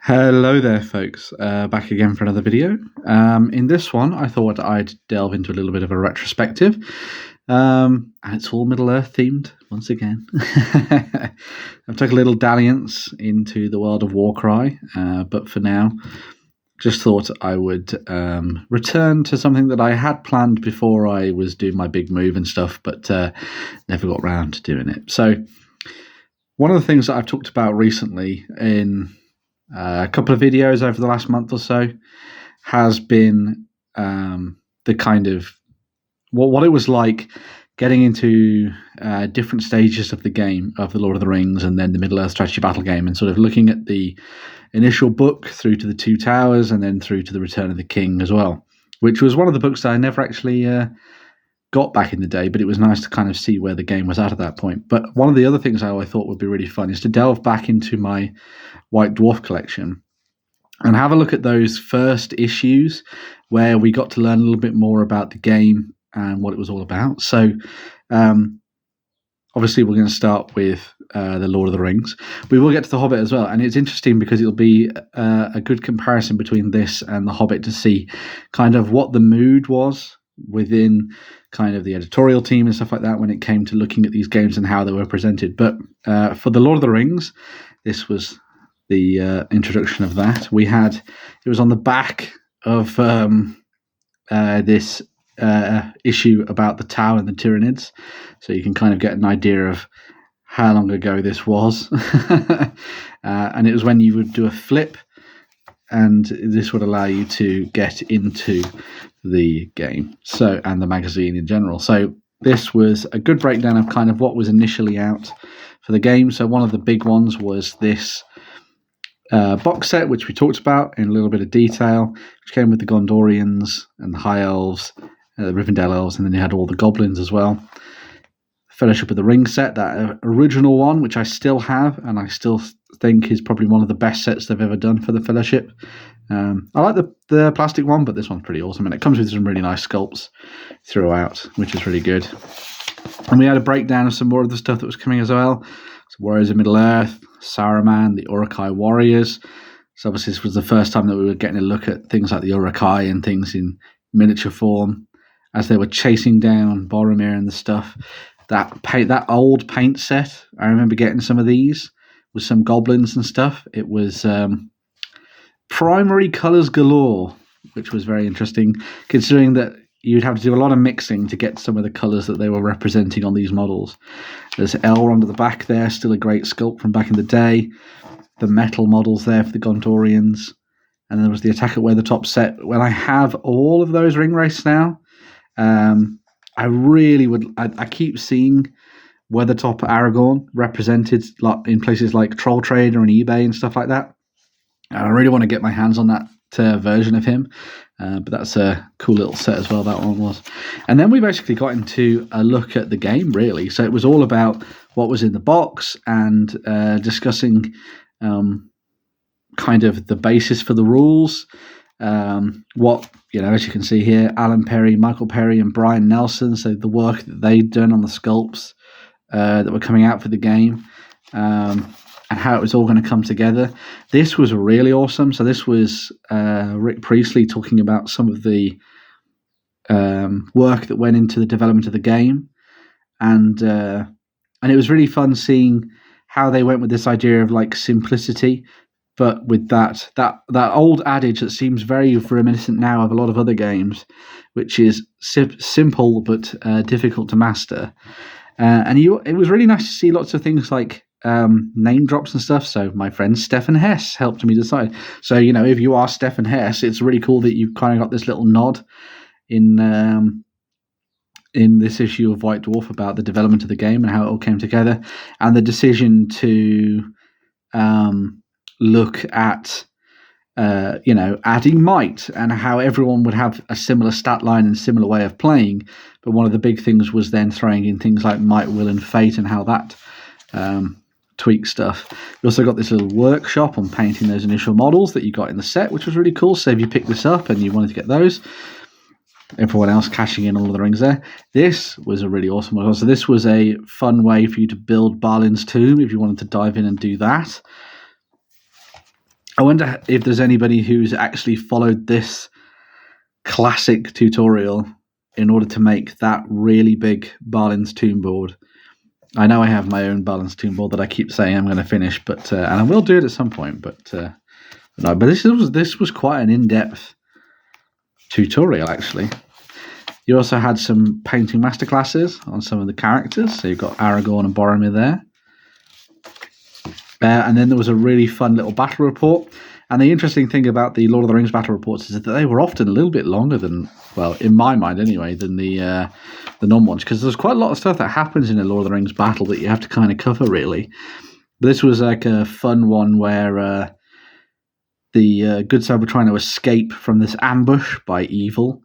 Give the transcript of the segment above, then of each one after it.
Hello there, folks. Back again for another video. In this one, I thought I'd delve into a little bit of a retrospective. And it's all Middle-earth themed, once again. I've took a little dalliance into the world of Warcry, but for now, just thought I would return to something that I had planned before I was doing my big move and stuff, but never got around to doing it. So, one of the things that I've talked about recently in a couple of videos over the last month or so has been the kind of what it was like getting into different stages of the game of the Lord of the Rings and then the Middle-earth strategy battle game, and sort of looking at the initial book through to the Two Towers and then through to the Return of the King as well, which was one of the books that I never actually got back in the day, but it was nice to kind of see where the game was at that point. But one of the other things I thought would be really fun is to delve back into my White Dwarf collection and have a look at those first issues where we got to learn a little bit more about the game and what it was all about. So obviously we're going to start with the Lord of the Rings. We will get to the Hobbit as well, and it's interesting because it'll be a good comparison between this and the Hobbit to see kind of what the mood was within kind of the editorial team and stuff like that when it came to looking at these games and how they were presented. But for the Lord of the Rings, this was the introduction of that. It was on the back of this issue about the Tower and the Tyranids, so you can kind of get an idea of how long ago this was. And it was when you would do a flip, and this would allow you to get into the game, and the magazine in general. So this was a good breakdown of kind of what was initially out for the game. So one of the big ones was this box set, which we talked about in a little bit of detail, which came with the Gondorians and the High Elves, the Rivendell Elves, and then you had all the Goblins as well. Fellowship of the Ring set, that original one, which I still have, and I still think is probably one of the best sets they've ever done for the Fellowship. I like the plastic one, but this one's pretty awesome, and it comes with some really nice sculpts throughout, which is really good. And we had a breakdown of some more of the stuff that was coming as well. So Warriors of Middle-earth, Saruman, the Uruk-hai Warriors. So obviously this was the first time that we were getting a look at things like the Uruk-hai and things in miniature form as they were chasing down Boromir and the stuff. That old paint set, I remember getting some of these with some goblins and stuff. It was primary colours galore, which was very interesting, considering that you'd have to do a lot of mixing to get some of the colours that they were representing on these models. There's Elrond at the back there, still a great sculpt from back in the day. The metal models there for the Gondorians. And then there was the Attack at Weathertop set. When I have all of those ring race now, I really would. I keep seeing Weathertop Aragorn represented in places like Troll Trader and eBay and stuff like that. And I really want to get my hands on that version of him. But that's a cool little set as well, that one was. And then we basically got into a look at the game, really. So it was all about what was in the box and discussing kind of the basis for the rules. As you can see here, Alan Perry, Michael Perry, and Brian Nelson. So the work that they'd done on the sculpts that were coming out for the game, and how it was all going to come together. This was really awesome. So this was Rick Priestley talking about some of the work that went into the development of the game, and it was really fun seeing how they went with this idea of like simplicity. But with that old adage that seems very reminiscent now of a lot of other games, which is simple but difficult to master. It was really nice to see lots of things like name drops and stuff. So my friend Stefan Hess helped me decide. So, if you are Stefan Hess, it's really cool that you've kind of got this little nod in this issue of White Dwarf about the development of the game and how it all came together, and the decision to look at adding might and how everyone would have a similar stat line and similar way of playing. But one of the big things was then throwing in things like might, will, and fate, and how that tweak stuff. We also got this little workshop on painting those initial models that you got in the set, which was really cool. So if you picked this up and you wanted to get those, everyone else cashing in all of the rings there. This was a really awesome one. So this was a fun way for you to build Balin's Tomb if you wanted to dive in and do that. I wonder if there's anybody who's actually followed this classic tutorial in order to make that really big Balin's Tomb board. I know I have my own Balin's Tomb board that I keep saying I'm going to finish, but and I will do it at some point. But no, but this was quite an in-depth tutorial, actually. You also had some painting masterclasses on some of the characters. So you've got Aragorn and Boromir there. And then there was a really fun little battle report. And the interesting thing about the Lord of the Rings battle reports is that they were often a little bit longer than, well, in my mind anyway, than the non-ones. Because there's quite a lot of stuff that happens in a Lord of the Rings battle that you have to kind of cover, really. But this was like a fun one where the good side were trying to escape from this ambush by evil,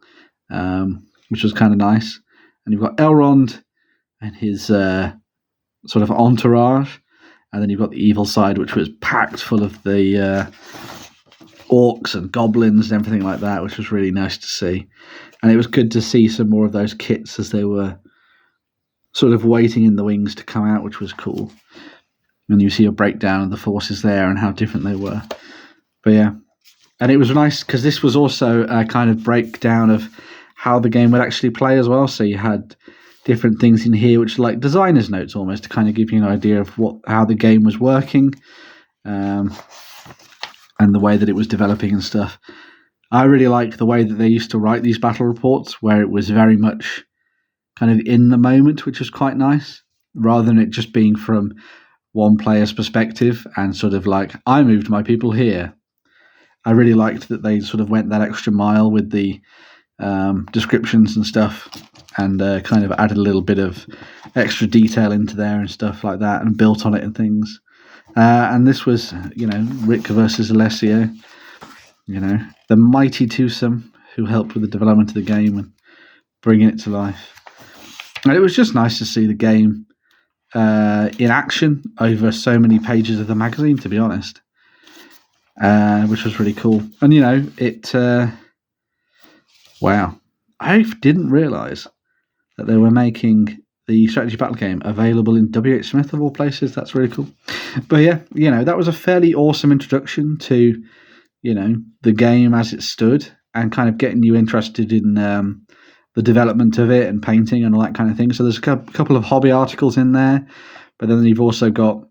which was kind of nice. And you've got Elrond and his sort of entourage. And then you've got the evil side, which was packed full of the orcs and goblins and everything like that, which was really nice to see. And it was good to see some more of those kits as they were sort of waiting in the wings to come out, which was cool. And you see a breakdown of the forces there and how different they were. But yeah, and it was nice because this was also a kind of breakdown of how the game would actually play as well. So you had different things in here, which are like designer's notes almost, to kind of give you an idea of how the game was working, and the way that it was developing and stuff. I really like the way that they used to write these battle reports, where it was very much kind of in the moment, which was quite nice, rather than it just being from one player's perspective and sort of like, I moved my people here. I really liked that they sort of went that extra mile with the descriptions and stuff, and kind of added a little bit of extra detail into there and stuff like that, and built on it and things. And this was, Rick versus Alessio, the mighty twosome who helped with the development of the game and bringing it to life. And it was just nice to see the game in action over so many pages of the magazine, to be honest, which was really cool. And, wow, I didn't realise that they were making the strategy battle game available in W.H. Smith of all places. That's really cool. But yeah, that was a fairly awesome introduction to, the game as it stood, and kind of getting you interested in the development of it and painting and all that kind of thing. So there's a couple of hobby articles in there, but then you've also got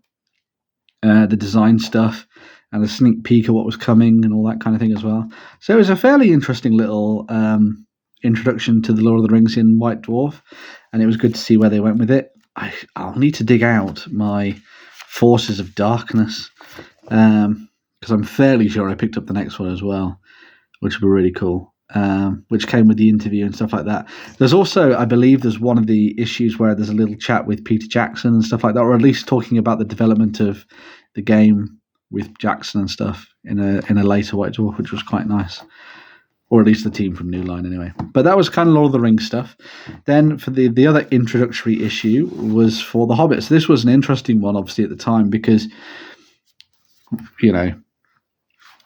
the design stuff and a sneak peek of what was coming and all that kind of thing as well. So it was a fairly interesting little introduction to the Lord of the Rings in White Dwarf, and it was good to see where they went with it. I'll need to dig out my Forces of Darkness, because I'm fairly sure I picked up the next one as well, which would be really cool, which came with the interview and stuff like that. There's also, I believe, there's one of the issues where there's a little chat with Peter Jackson and stuff like that, or at least talking about the development of the game with Jackson and stuff in a later White Dwarf, which was quite nice. Or at least the team from New Line, anyway. But that was kind of Lord of the Rings stuff. Then for the other introductory issue was for the Hobbit. So this was an interesting one, obviously, at the time, because,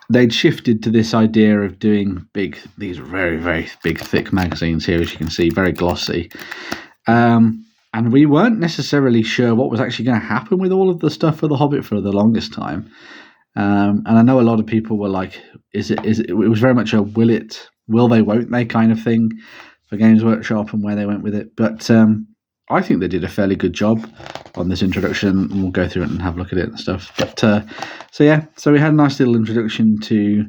they'd shifted to this idea of doing these very, very big, thick magazines here, as you can see, very glossy. And we weren't necessarily sure what was actually going to happen with all of the stuff for the Hobbit for the longest time. And I know a lot of people were like, it was very much a will they, won't they kind of thing for Games Workshop and where they went with it. But I think they did a fairly good job on this introduction, and we'll go through it and have a look at it and stuff. But so we had a nice little introduction to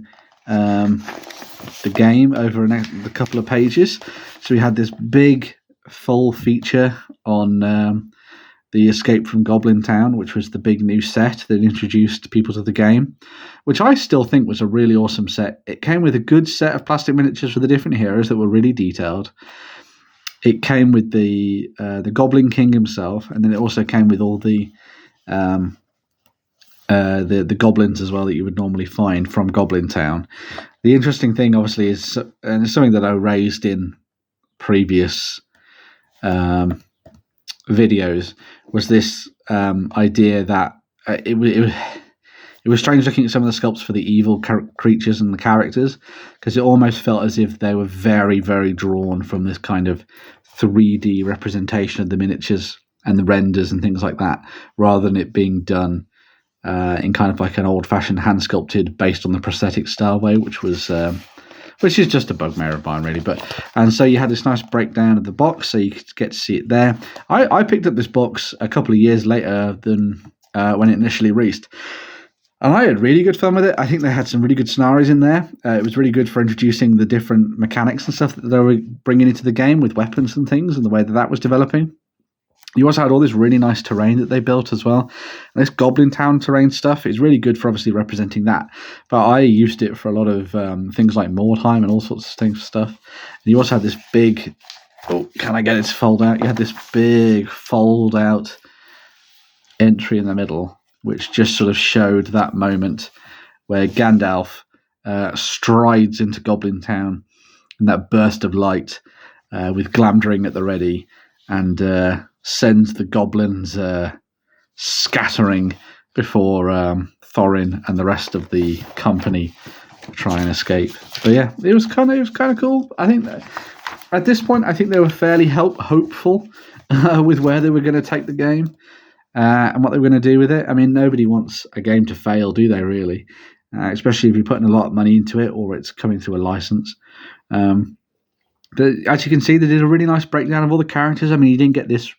the game over a couple of pages. So we had this big full feature on the Escape from Goblin Town, which was the big new set that introduced people to the game, which I still think was a really awesome set. It came with a good set of plastic miniatures for the different heroes that were really detailed. It came with the Goblin King himself, and then it also came with all the goblins as well that you would normally find from Goblin Town. The interesting thing, obviously, is, and it's something that I raised in previous videos, was this idea that it was strange looking at some of the sculpts for the evil creatures and the characters, because it almost felt as if they were very, very drawn from this kind of 3D representation of the miniatures and the renders and things like that, rather than it being done in kind of like an old-fashioned hand-sculpted, based on the prosthetic style way, which is just a bugbear of mine, really. And so you had this nice breakdown of the box, so you could get to see it there. I picked up this box a couple of years later than when it initially released, and I had really good fun with it. I think they had some really good scenarios in there. It was really good for introducing the different mechanics and stuff that they were bringing into the game with weapons and things, and the way that was developing. You also had all this really nice terrain that they built as well. And this Goblin Town terrain stuff is really good for obviously representing that. But I used it for a lot of things like Mordheim and all sorts of stuff. And you also had this big... Oh, can I get it to fold out? You had this big fold-out entry in the middle, which just sort of showed that moment where Gandalf strides into Goblin Town in that burst of light with Glamdring at the ready, and sends the goblins scattering before Thorin and the rest of the company try and escape. But yeah, it was kind of cool. I think that at this point, I think they were fairly hopeful with where they were going to take the game and what they were going to do with it. I mean, nobody wants a game to fail, do they? Really, especially if you're putting a lot of money into it or it's coming through a license. But as you can see, they did a really nice breakdown of all the characters. I mean, you didn't get this,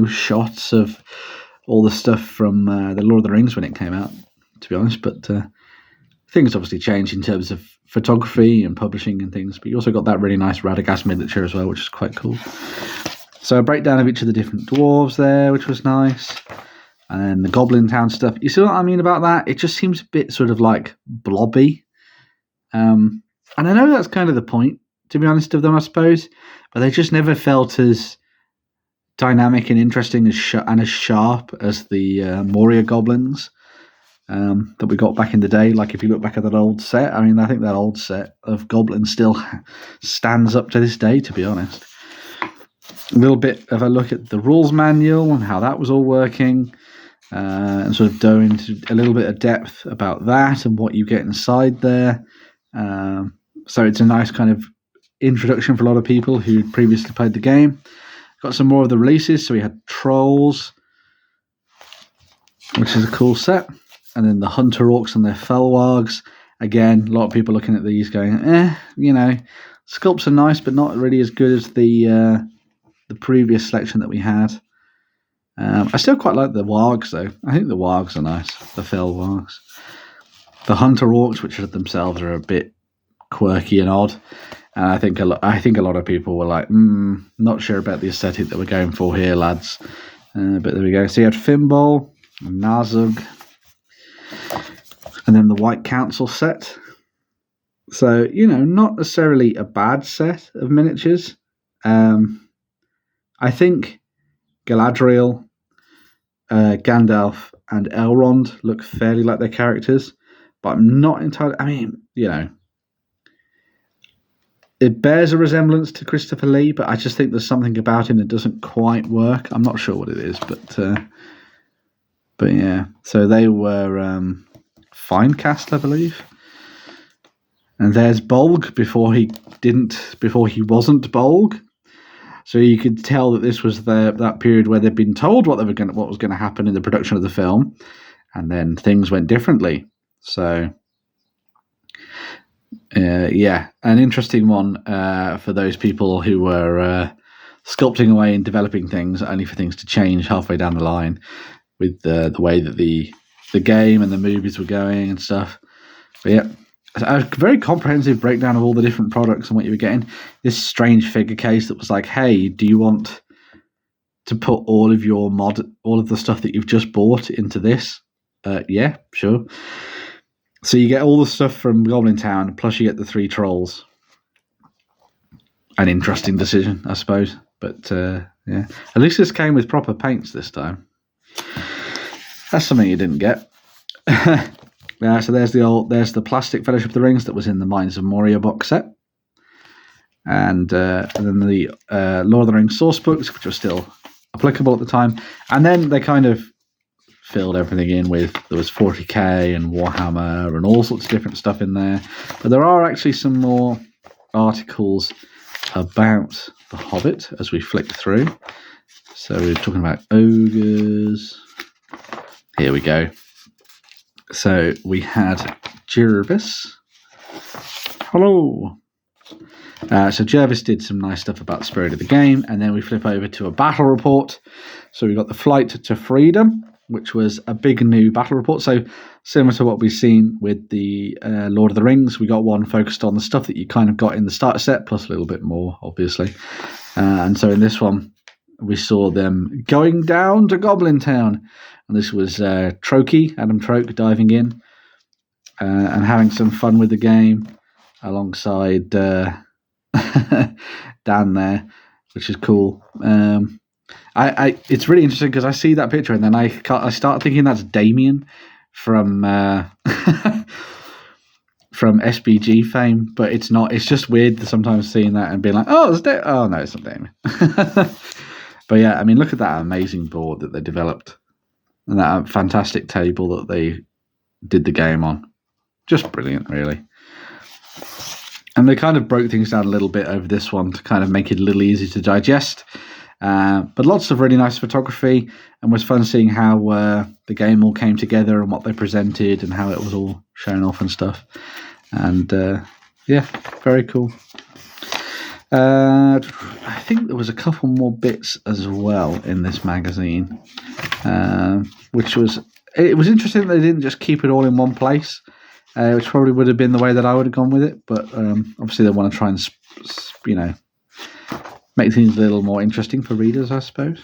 shots of all the stuff from the Lord of the Rings when it came out, to be honest. But things obviously changed in terms of photography and publishing and things. But you also got that really nice Radagast miniature as well, which is quite cool. So a breakdown of each of the different dwarves there, which was nice. And then the Goblin Town stuff. You see what I mean about that? It just seems a bit sort of like blobby. And I know that's kind of the point, to be honest, of them, I suppose. But they just never felt as dynamic and interesting and as sharp as the Moria goblins that we got back in the day. Like, if you look back at that old set, I mean, I think that old set of goblins still stands up to this day, to be honest. A little bit of a look at the rules manual and how that was all working, and sort of dove into a little bit of depth about that and what you get inside there. So it's a nice kind of introduction for a lot of people who previously played the game. Got some more of the releases. So we had Trolls, which is a cool set. And then the Hunter Orcs and their Felwargs. Again, a lot of people looking at these going, sculpts are nice, but not really as good as the previous selection that we had. I still quite like the Wargs, though. I think the Wargs are nice, the Felwargs. The Hunter Orcs, which themselves are a bit quirky and odd. And I think a lot of people were like, not sure about the aesthetic that we're going for here, lads. But there we go. So you had Fimbul, Nazug, and then the White Council set. So, not necessarily a bad set of miniatures. I think Galadriel, Gandalf, and Elrond look fairly like their characters. But I'm not entirely... I mean, it bears a resemblance to Christopher Lee, but I just think there's something about him that doesn't quite work. I'm not sure what it is, but yeah. So they were Finecast, I believe. And there's Bolg before he wasn't Bolg. So you could tell that this was that period where they'd been told what was going to happen in the production of the film, and then things went differently. So. An interesting one for those people who were sculpting away and developing things only for things to change halfway down the line with the way that the game and the movies were going and stuff. But yeah, a very comprehensive breakdown of all the different products and what you were getting. This strange figure case that was like, hey, do you want to put all of the stuff that you've just bought into this? Yeah, sure. So you get all the stuff from Goblin Town, plus you get the 3 trolls. An interesting decision, I suppose. But, yeah. At least this came with proper paints this time. That's something you didn't get. So there's the plastic Fellowship of the Rings that was in the Mines of Moria box set. And then the Lord of the Rings source books, which were still applicable at the time. And then they kind of filled everything in with, there was 40k and Warhammer and all sorts of different stuff in there. But there are actually some more articles about The Hobbit as we flick through. So we're talking about ogres. Here we go. So we had Jervis. Hello. So Jervis did some nice stuff about the spirit of the game, and then we flip over to a battle report. So we got the Flight to Freedom, which was a big new battle report. So similar to what we've seen with the Lord of the Rings, we got one focused on the stuff that you kind of got in the starter set, plus a little bit more, obviously. And so in this one, we saw them going down to Goblin Town. And this was Adam Troke, diving in and having some fun with the game alongside Dan there, which is cool. It's really interesting because I see that picture and then I start thinking that's Damien from from SBG fame, but it's not. It's just weird sometimes seeing that and being like, oh, it's no, it's not Damien. But yeah, I mean, look at that amazing board that they developed and that fantastic table that they did the game on. Just brilliant, really. And they kind of broke things down a little bit over this one to kind of make it a little easier to digest. But lots of really nice photography, and was fun seeing how the game all came together and what they presented and how it was all shown off and stuff. And yeah, very cool. I think there was a couple more bits as well in this magazine, which was interesting that they didn't just keep it all in one place. Which probably would have been the way that I would have gone with it, but obviously they want to try and, make things a little more interesting for readers, I suppose.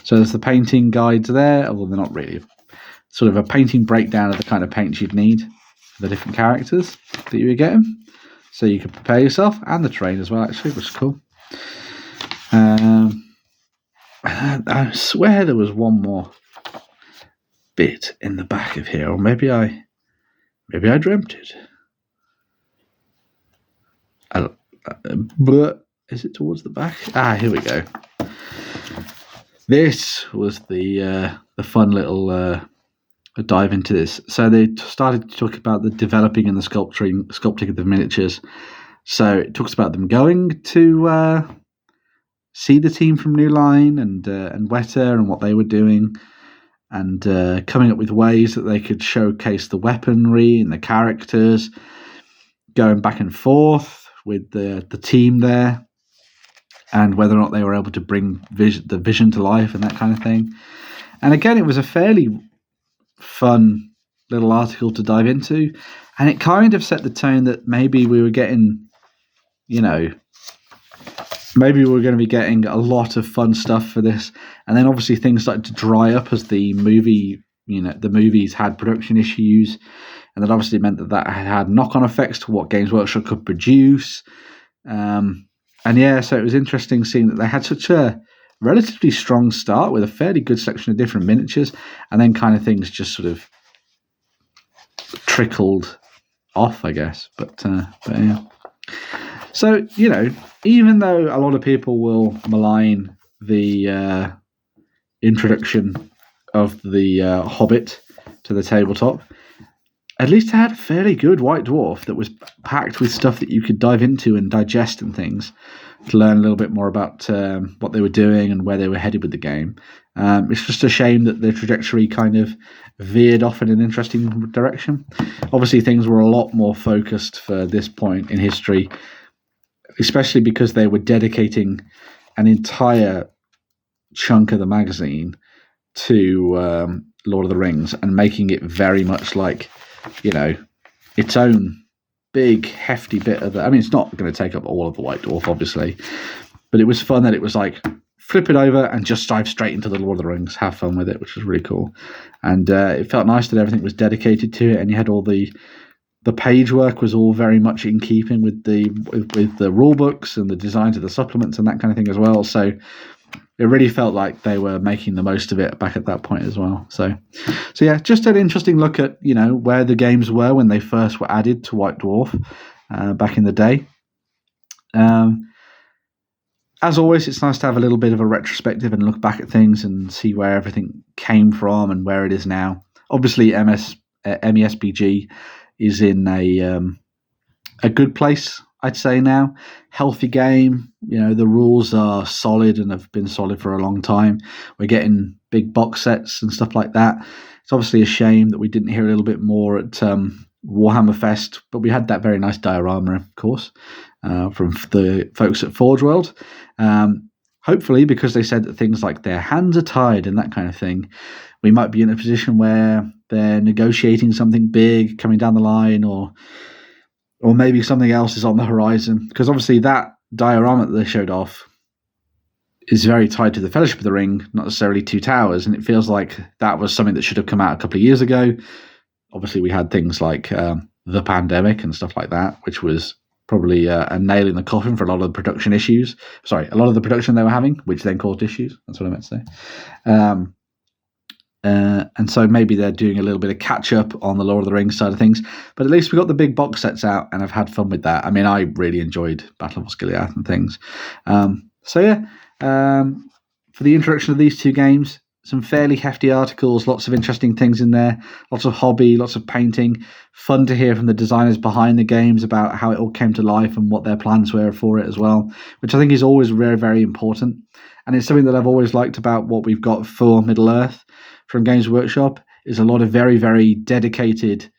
So there's the painting guides there, although they're not really. Sort of a painting breakdown of the kind of paints you'd need for the different characters that you were getting, so you could prepare yourself, and the terrain as well, actually, which is cool. I swear there was one more bit in the back of here, or maybe I dreamt it. But is it towards the back? Here we go. This was the fun little dive into this. So they started to talk about the developing and the sculpting of the miniatures. So it talks about them going to see the team from New Line and Weta and what they were doing, and coming up with ways that they could showcase the weaponry and the characters, going back and forth with the team there, and whether or not they were able to bring the vision to life and that kind of thing. And again, it was a fairly fun little article to dive into, and it kind of set the tone that maybe we were getting, maybe we were going to be getting a lot of fun stuff for this. And then obviously things started to dry up as the movie, the movies had production issues. And that obviously meant that had knock-on effects to what Games Workshop could produce. And yeah, so it was interesting seeing that they had such a relatively strong start with a fairly good selection of different miniatures. And then kind of things just sort of trickled off, I guess. But yeah. So, even though a lot of people will malign the introduction of the Hobbit to the tabletop, at least it had a fairly good White Dwarf that was packed with stuff that you could dive into and digest and things to learn a little bit more about what they were doing and where they were headed with the game. It's just a shame that the trajectory kind of veered off in an interesting direction. Obviously, things were a lot more focused for this point in history, especially because they were dedicating an entire chunk of the magazine to Lord of the Rings and making it very much like, its own big, hefty bit of it. I mean, it's not going to take up all of the White Dwarf, obviously, but it was fun that it was like, flip it over and just dive straight into the Lord of the Rings, have fun with it, which was really cool. And it felt nice that everything was dedicated to it, and you had all the page work was all very much in keeping with the rule books and the designs of the supplements and that kind of thing as well. So it really felt like they were making the most of it back at that point as well. So yeah, just an interesting look at where the games were when they first were added to White Dwarf back in the day. As always, it's nice to have a little bit of a retrospective and look back at things and see where everything came from and where it is now. Obviously, MESBG is in a good place, I'd say now. Healthy game. The rules are solid and have been solid for a long time. We're getting big box sets and stuff like that. It's obviously a shame that we didn't hear a little bit more at Warhammer Fest, but we had that very nice diorama, of course, from the folks at Forge World. Hopefully, because they said that things like their hands are tied and that kind of thing, we might be in a position where they're negotiating something big coming down the line, or maybe something else is on the horizon. Because obviously that diorama that they showed off is very tied to the Fellowship of the Ring, not necessarily Two Towers, and it feels like that was something that should have come out a couple of years ago. Obviously, we had things like the pandemic and stuff like that, which was probably a nail in the coffin for a lot of the production issues. Sorry, a lot of the production they were having, which then caused issues. That's what I meant to say. And so maybe they're doing a little bit of catch up on the Lord of the Rings side of things, but at least we got the big box sets out, and I've had fun with that. I mean, I really enjoyed Battle of Osgiliath and things. For the introduction of these two games, some fairly hefty articles, lots of interesting things in there, lots of hobby, lots of painting. Fun to hear from the designers behind the games about how it all came to life and what their plans were for it as well, which I think is always very, very important. And it's something that I've always liked about what we've got for Middle-earth from Games Workshop, is a lot of very, very dedicated,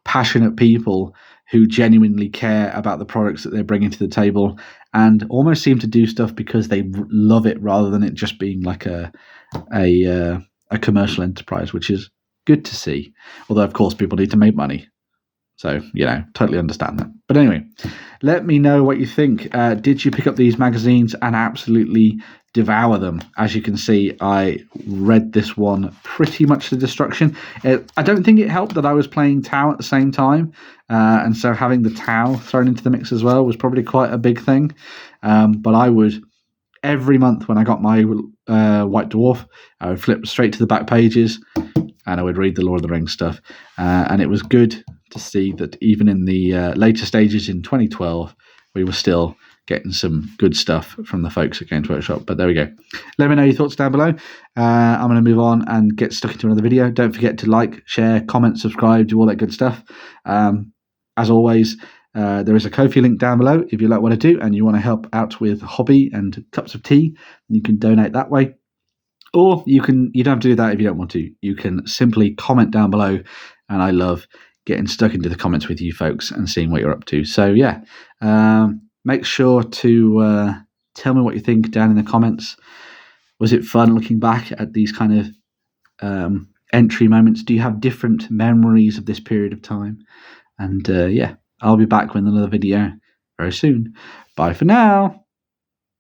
passionate people who genuinely care about the products that they're bringing to the table, and almost seem to do stuff because they love it rather than it just being like a commercial enterprise, which is good to see. Although, of course, people need to make money. So, totally understand that. But anyway, let me know what you think. Did you pick up these magazines and absolutely devour them? As you can see, I read this one pretty much to destruction. I don't think it helped that I was playing Tau at the same time. And so having the Tau thrown into the mix as well was probably quite a big thing. But I would, every month when I got my White Dwarf, I would flip straight to the back pages and I would read the Lord of the Rings stuff. And it was good to see that even in the later stages in 2012, we were still getting some good stuff from the folks at Games Workshop. But there we go. Let me know your thoughts down below. I'm going to move on and get stuck into another video. Don't forget to like, share, comment, subscribe, do all that good stuff. As always, there is a Ko-fi link down below if you like what I do and you want to help out with hobby and cups of tea. You can donate that way. Or you don't have to do that if you don't want to. You can simply comment down below, and I love getting stuck into the comments with you folks and seeing what you're up to. So yeah, make sure to tell me what you think down in the comments. Was it fun looking back at these kind of entry moments? Do you have different memories of this period of time? And yeah, I'll be back with another video very soon. Bye for now.